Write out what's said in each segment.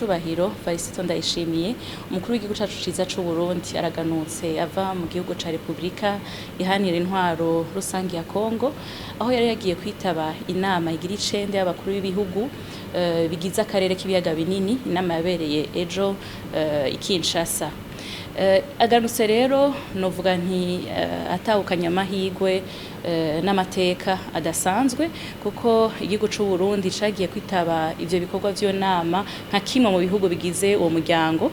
Nyenicubahiro Varisito Ndayishimiye umukuru w'igihugu cacu ciza c'u Burundi araganutse ava mu gihugu ca Republika ihanira intwaro rusangi ya Kongo aho yari yagiye kwitaba inama igira icende y'abakuru b'ibihugu bigize akarere k'ibiyaga binini. Inama yabereye ejo i Kinshasa. Aganutse rero novuga nti atahukanye amahigwe n'amateka adasanzwe kuko igihugu c'u Burundi cagiye kwitaba ivyo bikorwa vyo nama nka kimwe mu bihugu bigize uwo muryango,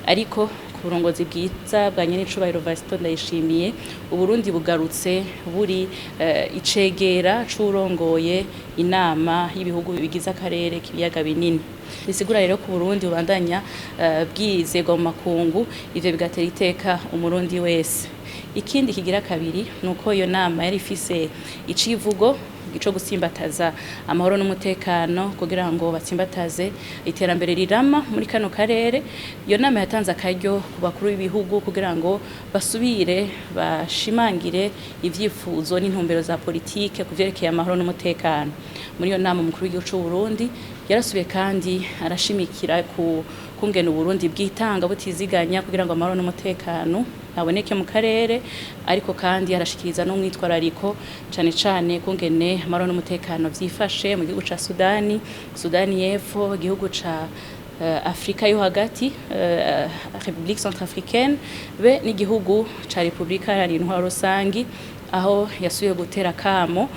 ariko ku burongozi bwiza bwa Nyenicubahiro Varisito Ndayishimiye Uburundi bugarutse buri icegera c'urongoye inama y'ibihugu bigize akarere k'ibiyaga binini. Bisigura rero ku Burundi bubandanya bwizegwa mu makungu, ivyo bigatera iteka umurundi wese. Ikindi kigira kabiri nuko iyo nama yari ifise icivugo ico gusimbataza amahoro n'umutekano kugira ngo batsimbataze iterambere rirama muri kano karere. Iyo nama yatanze akaryo ku bakuru b'ibihugu kugira ngo basubire bashimangire ivyifuzo n'intumbero za politike kuvyerekeye amahoro n'umutekano. Muri iyo nama umukuru w'igihugu c'u Burundi yarasubiye kandi arashimikira ku kungena Uburundi bwitanga butiziganya kugira ngo amahoro n'umutekano aboneke mu karere, ariko kandi arashikiriza no mwitwarariko cane cane kungene amahoro n'umutekano vyifashe mu gihugu ca Sudani y'Epfo, igihugu ca Afrika yo hagati, République Centrafricaine be n'igihugu ca Republika iharanira intwaro rusangi, aho yasubiye gutera kamo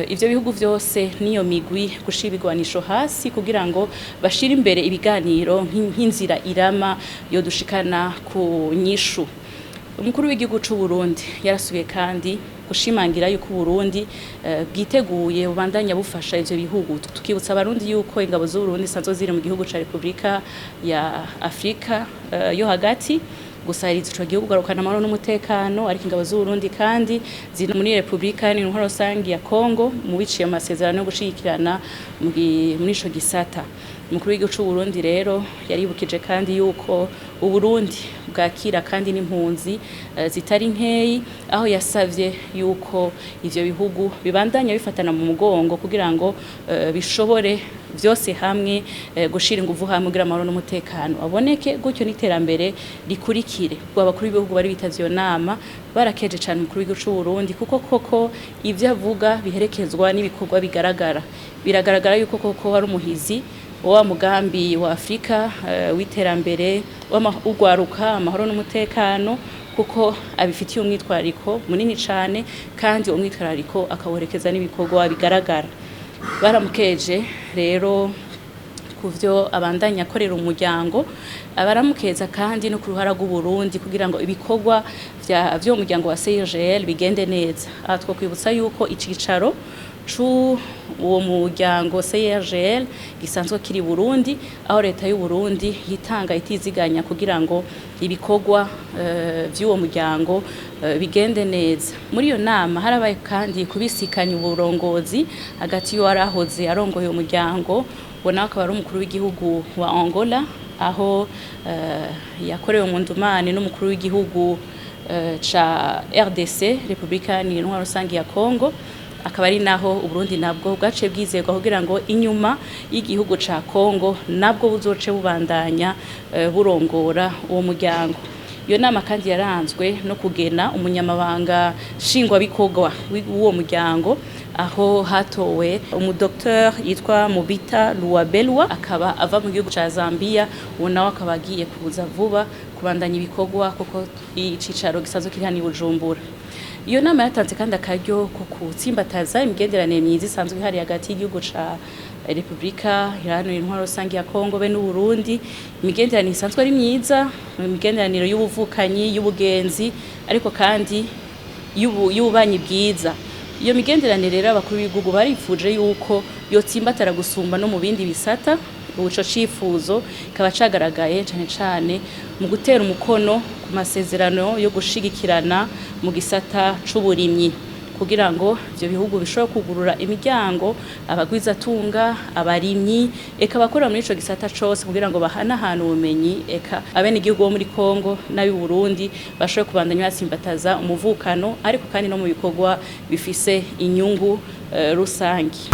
ivyo bihugu vyose niyo migwi gushira ibigwanisho hasi kugira ngo bashire imbere ibiganiro nk'inzira irama yo dushikana ku nyishu. Umukuru w'igihugu c'u Burundi yarasubiye kandi gushimangira yuko Burundi bwiteguye bubandanya bufasha ivyo bihugu. Tukibutsa abarundi yuko ingabo z'u Burundi sanzo ziri mu gihugu ca Republika ya Afrika yo hagati gusahiriza ico gihugu garukana amahoro n'umutekano, ariko ingabo z'u Burundi kandi ziri muri Republika n'intwaro rusangi ya Kongo mu biciye amasezerano yo gushigikirana muri ico gisata. Umukuru w'igihugu c'u Burundi rero yaribukije kandi yuko Uburundi bwakira kandi n'impunzi zitari nkeyi, aho yasavye yuko ivyo bihugu bibandanya bifatana mu mugongo kugira ngo bishobore vyose hamwe gushira inguvu hamwe kugira amahoro n'umutekano aboneke, gutyo n'iterambere rikurikire. Abakuru b'ibihugu bari bitavye iyo nama barakeje cane umukuru w'igihugu c'u Burundi kuko koko ivyo avuga biherekezwa n'ibikorwa biragaragara yuko koko hari umuhizi wa mugambi wa Afrika w'iterambere w'ugwaruka amahoro n'umutekano, kuko abifitiye umwitwarariko munini cane kandi umwitwarariko akaworekeza n'ibikorwa bigaragara. Baramukeje rero kuvyo abandanya akorera umuryango, abaramukeza kandi no ku ruhara rw'u Burundi kugira ngo ibikorwa vyo umuryango wa CIRGL bigende neza. Aha twokwibutsa yuko icicaro uwo muryango CIRGL gisanzwe kiri Burundi, aho leta y'u Burundi yitanga itiziganya kugira ngo ibikorwa vy'uwo muryango bigende neza. Muri iyo nama harabaye kandi kubisikanya uburongozi hagati y'uwarahoze arongoye umuryango bona akaba ari umukuru w'igihugu wa Angola, aho yakorewe mu ndumane n'umukuru w'igihugu ca RDC Republika iharanira intwaro rusangi ya Kongo. Akaba ari naho Uburundi nabwo bwace bwizegwa kugira ngo inyuma y'igihugu ca Kongo nabwo buzoce bubandanya burongora uwo muryango. Iyo nama kandi yaranzwe no kugena umunyamabanga nshingwabikorwa w'uwo muryango, aho hatowe umudokteur yitwa Mubita Luabelwa, akaba ava mu gihugu ca Zambia, uwo nawe akaba agiye kuza vuba kubandanya ibikorwa kuko icicaro gisanzwe kiri hano i Bujumbura. Iyo nama yatanze kandi akaryo ko gutsimbataza imigenderanire myiza isanzwe ihari hagati y'igihugu ca Republika iharanira intwaro rusangi ya Kongo be n'u Burundi. Imigenderanire isanzwe ari myiza, imigenderanire y'ubuvukanyi, y'ubugenzi, ariko kandi y'ububanyi bwiza. Iyo migenderanire rero abakuru b'igihugu barifuje yuko yotsimbatara gusumba no mu bindi bisata. Ico cifuzo kaba cagaragaye cane cane mu gutera umukono ku masezerano yo gushigikirana mu gisata c'uburimyi kugira ngo ivyo bihugu bishobora kugurura imiryango abagwizatunga, abarimyi, eka bakorera muri ico gisata cose kugira ngo bahanahana ubumenyi, eka abene igihugu bo muri Kongo n'abi Burundi bashobora kubandanya basimbataza umuvukano, ariko kandi no mu bikorwa bifise inyungu rusangi.